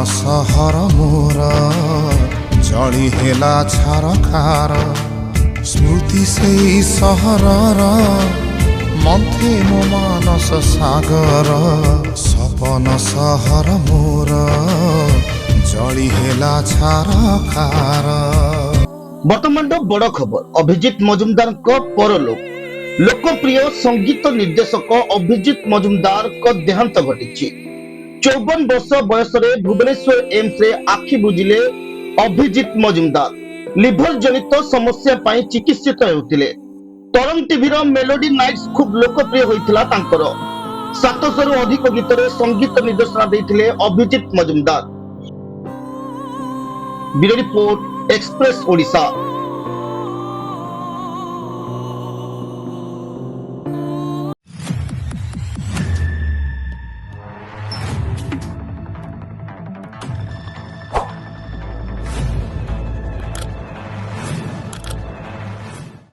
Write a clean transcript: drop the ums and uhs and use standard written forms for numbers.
सहर मोर जली हेला छारखार स्मृति से सहर मन्थे मो मानस सागर सपन सहर मोर जली हेला छारखार। बर्तमान बड़ खबर अभिजीत मजुमदार परलोक। लोकप्रिय संगीत निर्देशक अभिजीत मजुमदार देहांत घटी 54 वर्ष बयस भुवनेश्वर एम्स रे आखि बुझिले अभिजीत मजुमदार लिभर जनित समस्या पाई चिकित्सित हेउतिले। तरंग टीवी मेलोडी नाइट्स खूब लोकप्रिय होइथिला तांकर 700 रु अधिक गीत रे संगीत निर्देशना देथिले Abhijit Majumdar. Bureau report Express Odisha.